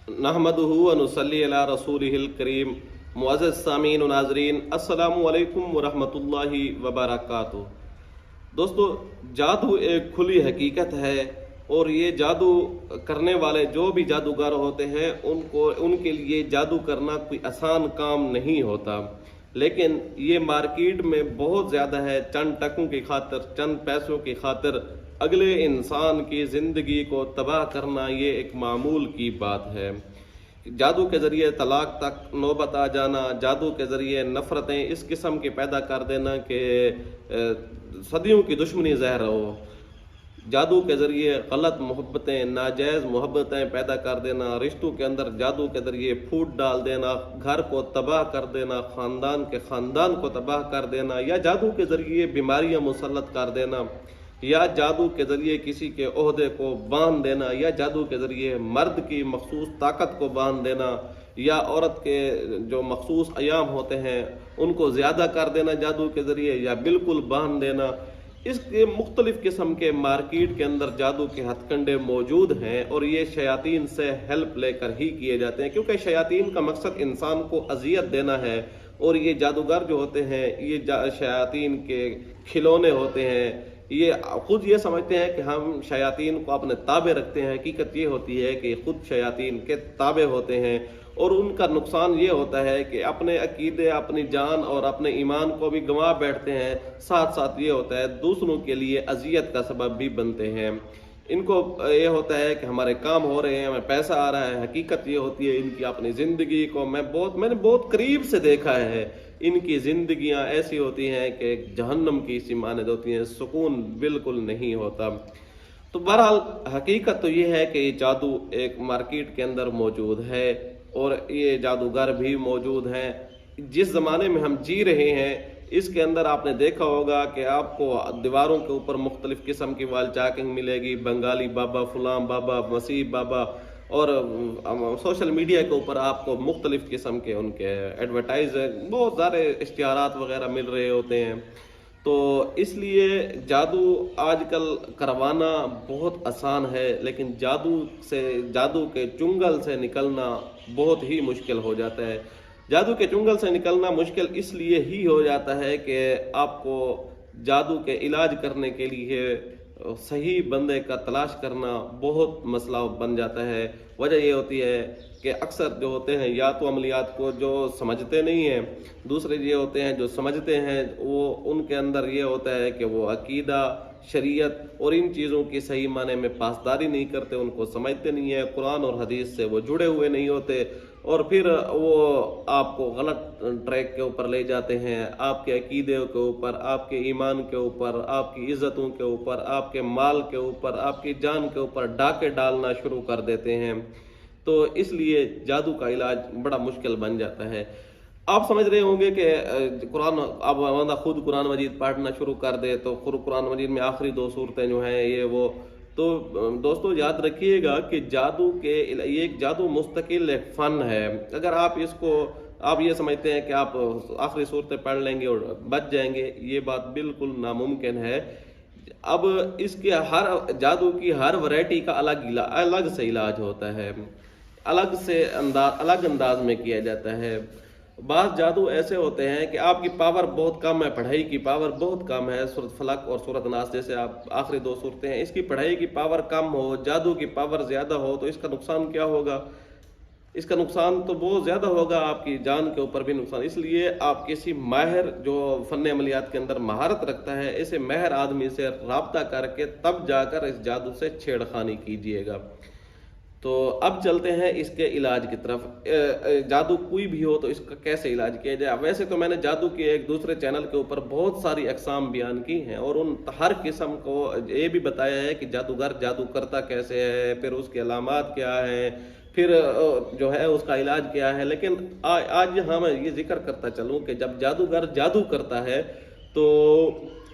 नहमदुहु व नुसल्ली अला रसूलिहिल करीम। मुअज़्ज़ज़ सामीन व नाज़रीन, अस्सलामु अलैकुम व रहमतुल्लाहि व बरकातुहू। दोस्तों, जादू एक खुली हकीकत है और ये जादू करने वाले जो भी जादूगर होते हैं उनके लिए जादू करना कोई आसान काम नहीं होता। लेकिन ये मार्केट में बहुत ज़्यादा है। चंद टकों की खातिर, चंद पैसों की खातिर अगले इंसान की ज़िंदगी को तबाह करना ये एक मामूल की बात है। जादू के ज़रिए तलाक तक नौबत आ जाना, जादू के ज़रिए नफ़रतें इस किस्म की पैदा कर देना कि सदियों की दुश्मनी ज़हर हो, जादू के ज़रिए गलत मोहब्बतें, नाजायज़ मोहब्बतें पैदा कर देना, रिश्तों के अंदर जादू के ज़रिए फूट डाल देना, घर को तबाह कर देना, ख़ानदान को तबाह कर देना, या जादू के ज़रिए बीमारियां मुसल्लत कर देना, या जादू के ज़रिए किसी के ओहदे को बांध देना, या जादू के ज़रिए मर्द की मखसूस ताकत को बांध देना, या औरत के जो मखसूस अयाम होते हैं उनको ज़्यादा कर देना जादू के ज़रिए, या बिल्कुल बांध देना। इसके मुख्तलिफ़ किस्म के मार्केट के अंदर जादू के हथकंडे मौजूद हैं और ये शयातीन से हेल्प लेकर ही किए जाते हैं, क्योंकि शयातीन का मकसद इंसान को अजियत देना है। और ये जादूगर जो होते हैं ये शयातीन के खिलौने होते हैं। ये खुद ये समझते हैं कि हम शयातीन को अपने ताबे रखते हैं। हकीकत ये होती है कि खुद शयातीन के ताबे होते हैं और उनका नुकसान ये होता है कि अपने अकीदे, अपनी जान और अपने ईमान को भी गंवा बैठते हैं। साथ साथ ये होता है दूसरों के लिए अजियत का सबब भी बनते हैं। इनको ये होता है कि हमारे काम हो रहे हैं, हमें पैसा आ रहा है। हकीकत ये होती है इनकी अपनी ज़िंदगी को मैंने बहुत करीब से देखा है। इनकी ज़िंदगियां ऐसी होती हैं कि जहन्नम की सी मानद होती हैं, सुकून बिल्कुल नहीं होता। तो बहरहाल हकीकत तो ये है कि ये जादू एक मार्केट के अंदर मौजूद है और ये जादूगर भी मौजूद हैं। जिस ज़माने में हम जी रहे हैं इसके अंदर आपने देखा होगा कि आपको दीवारों के ऊपर मुख्तलिफ़ किस्म की वाल चाकिंग मिलेगी, बंगाली बाबा, फलां बाबा, मसीह बाबा, और सोशल मीडिया के ऊपर आपको मुख्तलिफ़ किस्म के उनके एडवर्टाइज बहुत सारे इश्तिहारात वगैरह मिल रहे होते हैं। तो इसलिए जादू आजकल करवाना बहुत आसान है, लेकिन जादू के चुंगल से निकलना बहुत ही मुश्किल हो जाता है। जादू के चुंगल से निकलना मुश्किल इसलिए ही हो जाता है कि आपको जादू के इलाज करने के लिए सही बंदे का तलाश करना बहुत मसला बन जाता है। वजह ये होती है कि अक्सर जो होते हैं या तो अमलियात को जो समझते नहीं हैं, दूसरे ये होते हैं जो समझते हैं, वो उनके अंदर ये होता है कि वो अकीदा, शरीयत और इन चीज़ों की सही माने में पासदारी नहीं करते, उनको समझते नहीं है, कुरान और हदीस से वो जुड़े हुए नहीं होते और फिर वो आपको गलत ट्रैक के ऊपर ले जाते हैं। आपके अकीदे के ऊपर, आपके ईमान के ऊपर, आपकी इज़्ज़तों के ऊपर, आपके माल के ऊपर, आपकी जान के ऊपर डाके डालना शुरू कर देते हैं। तो इसलिए जादू का इलाज बड़ा मुश्किल बन जाता है। आप समझ रहे होंगे कि कुरान, अब बंदा खुद कुरान मजीद पढ़ना शुरू कर दे तो कुरान मजीद में आखिरी 2 सूरतें जो हैं ये वो, तो दोस्तों याद रखिएगा कि ये एक जादू मुस्तकिल एक फ़न है। अगर आप ये समझते हैं कि आप आखिरी सूरतें पढ़ लेंगे और बच जाएंगे, ये बात बिल्कुल नामुमकिन है। अब इसके जादू की हर वैरायटी का अलग से इलाज होता है, अलग अंदाज में किया जाता है। बाज़ जादू ऐसे होते हैं कि आपकी पावर बहुत कम है, पढ़ाई की पावर बहुत कम है। सूरत फलक और सूरत नास जैसे आप आखिरी 2 सूरतें हैं, इसकी पढ़ाई की पावर कम हो, जादू की पावर ज़्यादा हो, तो इसका नुकसान क्या होगा? इसका नुकसान तो बहुत ज़्यादा होगा, आपकी जान के ऊपर भी नुकसान। इसलिए आप किसी माहिर जो फ़न अमलियात के अंदर महारत रखता है, ऐसे माहिर आदमी से रब्ता करके तब जाकर इस जादू से छेड़खानी कीजिएगा। तो अब चलते हैं इसके इलाज की तरफ। जादू कोई भी हो तो इसका कैसे इलाज किया जाए। वैसे तो मैंने जादू के एक दूसरे चैनल के ऊपर बहुत सारी अक़साम बयान की हैं और उन हर किस्म को ये भी बताया है कि जादूगर जादू करता कैसे है, फिर उसके अलामात क्या हैं, फिर जो है उसका इलाज क्या है। लेकिन आज मैं ये जिक्र करता चलूँ कि जब जादूगर जादू करता है तो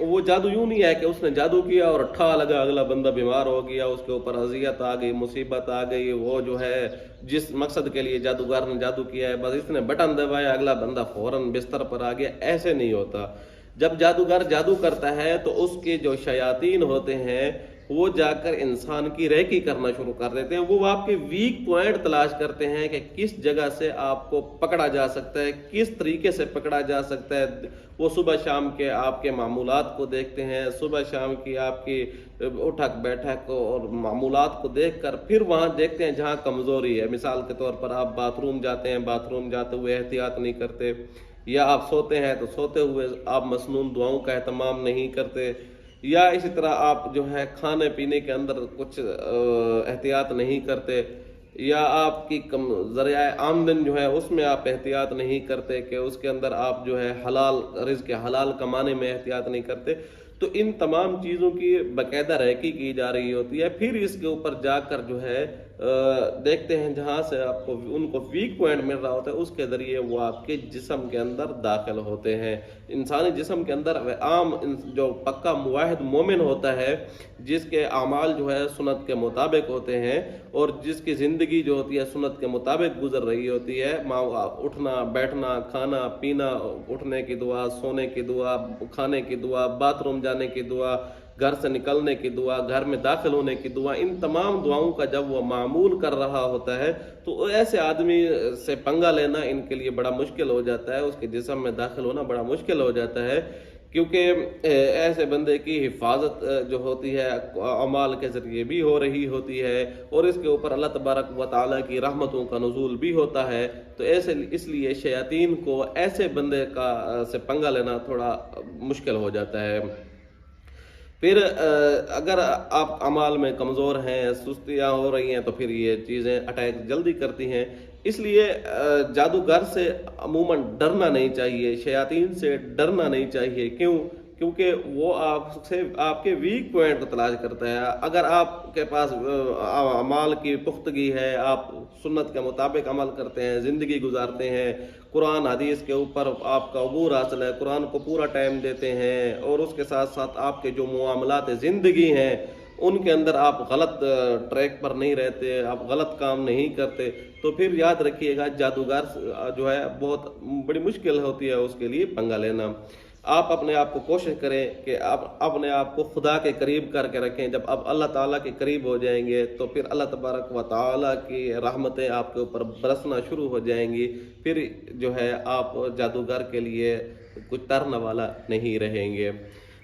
वो जादू यूं नहीं है कि उसने जादू किया और ठा लगा, अगला बंदा बीमार हो गया, उसके ऊपर अजियत आ गई, मुसीबत आ गई, वो जो है जिस मकसद के लिए जादूगर ने जादू किया है बस इसने बटन दबाया, अगला बंदा फौरन बिस्तर पर आ गया। ऐसे नहीं होता। जब जादूगर जादू करता है तो उसके जो शयातीन होते हैं وہ जाकर इंसान की रेकी करना शुरू कर देते हैं। वो आपके वीक पॉइंट तलाश करते हैं कि किस जगह से आपको पकड़ा जा सकता है, किस तरीके से पकड़ा जा सकता है। वो सुबह शाम के आपके मामूलात को देखते हैं, सुबह शाम की आपकी उठक बैठक और मामूलात को देखकर फिर वहाँ देखते हैं जहाँ कमज़ोरी है। मिसाल के तौर पर आप बाथरूम जाते हैं, बाथरूम जाते हुए एहतियात नहीं करते, या आप सोते हैं तो सोते हुए आप मसनून दुआओं का एहतमाम नहीं करते, या इसी तरह आप जो है खाने पीने के अंदर कुछ एहतियात नहीं करते, या आपकी कम ज़रिया आमदन जो है उसमें आप एहतियात नहीं करते कि उसके अंदर आप जो है हलाल रिज़्क़ हलाल कमाने में एहतियात नहीं करते। तो इन तमाम चीज़ों की बाकायदा रेकी की जा रही होती है। फिर इसके ऊपर जाकर जो है देखते हैं जहाँ से आपको उनको वीक पॉइंट मिल रहा होता है, उसके ज़रिए वो आपके जिस्म के अंदर दाखिल होते हैं। इंसानी जिस्म के अंदर आम जो पक्का मुवाहिद मोमिन होता है, जिसके आमाल जो है सुन्नत के मुताबिक होते हैं और जिसकी ज़िंदगी जो होती है सुन्नत के मुताबिक गुजर रही होती है, उठना बैठना खाना पीना, उठने की दुआ, सोने की दुआ, खाने की दुआ, बाथरूम जाने की दुआ, घर से निकलने की दुआ, घर में दाखिल होने की दुआ, इन तमाम दुआओं का जब वो मामूल कर रहा होता है तो ऐसे आदमी से पंगा लेना इनके लिए बड़ा मुश्किल हो जाता है, उसके जिस्म में दाखिल होना बड़ा मुश्किल हो जाता है। क्योंकि ऐसे बंदे की हिफाजत जो होती है अमाल के ज़रिए भी हो रही होती है और इसके ऊपर अल्लाह तबारक व तआला की रहमतों का नुज़ूल भी होता है। तो ऐसे इसलिए शयातीन को ऐसे बंदे का से पंगा लेना थोड़ा मुश्किल हो जाता है। फिर अगर आप अमाल में कमज़ोर हैं, सुस्तियाँ हो रही हैं, तो फिर ये चीज़ें अटैक जल्दी करती हैं। इसलिए जादूगर से अमूमन डरना नहीं चाहिए, शयातीन से डरना नहीं चाहिए। क्यों? क्योंकि वो आपसे आपके वीक पॉइंट को तलाश करता है। अगर आपके पास अमाल की पुख्तगी है, आप सुन्नत के मुताबिक अमल करते हैं, ज़िंदगी गुजारते हैं, कुरान हदीस के ऊपर आपका अबूर हासिल है, कुरान को पूरा टाइम देते हैं और उसके साथ साथ आपके जो मुआमलात ज़िंदगी हैं उनके अंदर आप गलत ट्रैक पर नहीं रहते, आप गलत काम नहीं करते, तो फिर याद रखिएगा जादूगर जो है बहुत बड़ी मुश्किल होती है उसके लिए पंगा लेना। आप अपने आप को कोशिश करें कि आप अपने आप को खुदा के करीब करके रखें। जब आप अल्लाह ताला के करीब हो जाएंगे तो फिर अल्लाह तबारक व ताला की रहमतें आपके ऊपर बरसना शुरू हो जाएंगी। फिर जो है आप जादूगर के लिए कुछ तरने वाला नहीं रहेंगे।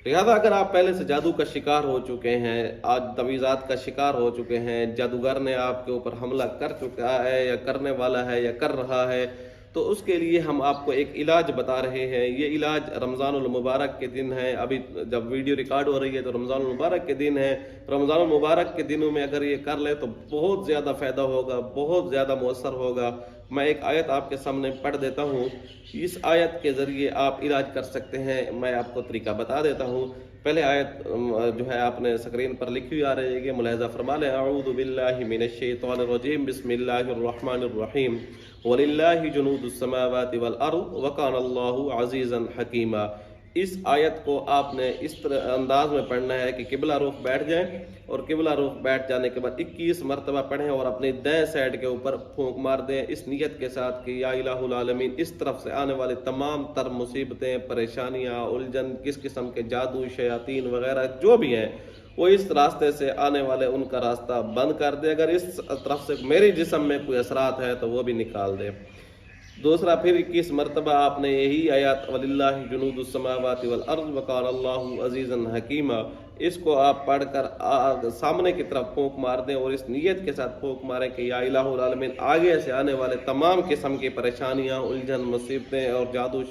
लिहाजा अगर आप पहले से जादू का शिकार हो चुके हैं, आज तवीज़ात का शिकार हो चुके हैं, जादूगर ने आपके ऊपर हमला कर चुका है या करने वाला है या कर रहा है, तो उसके लिए हम आपको एक इलाज बता रहे हैं। ये इलाज रमज़ानुल मुबारक के दिन है। अभी जब वीडियो रिकॉर्ड हो रही है तो रमज़ानुल मुबारक के दिन है। रमज़ानुल मुबारक के दिनों में अगर ये कर ले तो बहुत ज़्यादा फ़ायदा होगा, बहुत ज़्यादा मौसर होगा। मैं एक आयत आपके सामने पढ़ देता हूँ, इस आयत के ज़रिए आप इलाज कर सकते हैं। मैं आपको तरीका बता देता हूँ। पहले आयत जो है आपने स्क्रीन पर लिखी हुई आ रही है, मुलाहिज़ा फरमा लें। अऊज़ु बिल्लाहि मिनश शैतानिर रजीम, बिस्मिल्लाहिर रहमानिर रहीम, वलिल्लाहि जुनूदुस समावाति वल अर्द व काना अल्लाहु अज़ीज़न हकीमा। इस आयत को आपने इस तरह अंदाज में पढ़ना है कि किबला रुख बैठ जाए और किबला रुख बैठ जाने के बाद 21 मरतबा पढ़ें और अपनी दाएं साइड के ऊपर फूंक मार दें, इस नियत के साथ कि या इलाहुल आलमीन, इस तरफ से आने वाली तमाम तर मुसीबतें, परेशानियां, उलझन, किस किस्म के जादू, शयातीन वगैरह जो भी हैं, वो इस रास्ते से आने वाले उनका रास्ता बंद कर दे। अगर इस तरफ से मेरे जिस्म में कोई असरात है तो वो भी निकाल दे। दूसरा, फिर 21 मरतबा आपने यही आयत वलिल्लाहि जुनूदुस समावाति वल अर्द व काना अल्लाहु अज़ीज़न हकीमा, इसको आप पढ़कर सामने की तरफ फूंक मार दें और इस नियत के साथ फूंक मारें कि या इलाहुल आलमीन, आगे से आने वाले तमाम किस्म की परेशानियां, उलझन, मुसीबतें और जादू,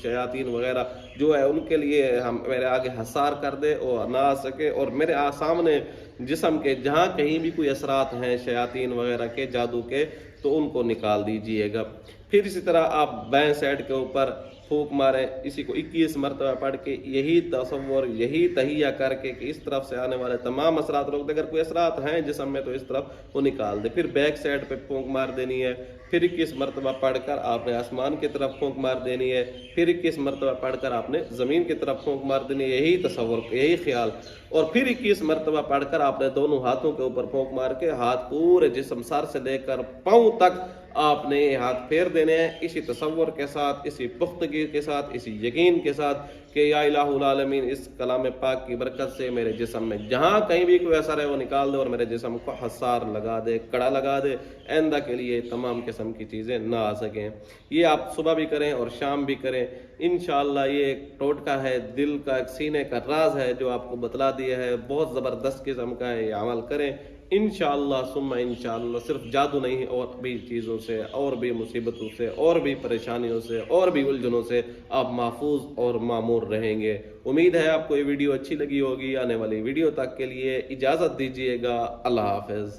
शयातीन वगैरह जो है उनके लिए हम मेरे आगे हसार कर दे और ना आ सके, और मेरे सामने जिस्म के जहाँ कहीं भी कोई असरात हैं शयातीन वगैरह के, जादू के, तो उनको निकाल दीजिएगा। फिर इसी तरह आप बाएं साइड के ऊपर फूंक मारें, इसी को 21 मरतबा पढ़ के यही तसव्वुर, यही तहिया करके कि इस तरफ से आने वाले तमाम असरात रोक दे। अगर कोई असरात हैं जिस्म में तो इस तरफ वो निकाल दे। फिर बैक साइड पे फूंक मार देनी है। फिर 21 मरतबा पढ़कर आपने आसमान की तरफ फूंक मार देनी है। फिर 21 मरतबा पढ़कर आपने ज़मीन की तरफ फूंक मार देनी है, यही तसव्वुर, यही ख्याल। और फिर 21 मरतबा पढ़कर आपने दोनों हाथों के ऊपर फूंक मार के हाथ पूरे जिस्म, सर से लेकर पाँव तक آپ نے یہ ہاتھ پھیر دینے ہیں اسی تصور کے ساتھ، اسی پختگی کے ساتھ، اسی یقین کے ساتھ کہ یا الہ العالمین اس کلام پاک کی برکت سے میرے جسم میں جہاں کہیں بھی کوئی اثر ہے وہ نکال دے اور میرے جسم کو حصار لگا دے، کڑا لگا دے، آئندہ کے لیے تمام قسم کی چیزیں نہ آ سکیں۔ یہ آپ صبح بھی کریں اور شام بھی کریں انشاءاللہ۔ یہ ایک ٹوٹکا ہے، دل کا ایک سینے کا راز ہے جو آپ کو بتلا دیا ہے، بہت زبردست قسم کا ہے، یہ عمل کریں انشاءاللہ ثم انشاءاللہ۔ صرف جادو نہیں، اور بھی چیزوں سے، اور بھی مصیبتوں سے، اور بھی پریشانیوں سے، اور بھی الجھنوں سے آپ محفوظ اور معمور رہیں گے۔ امید ہے آپ کو یہ ویڈیو اچھی لگی ہوگی۔ آنے والی ویڈیو تک کے لیے اجازت دیجیے گا۔ اللہ حافظ۔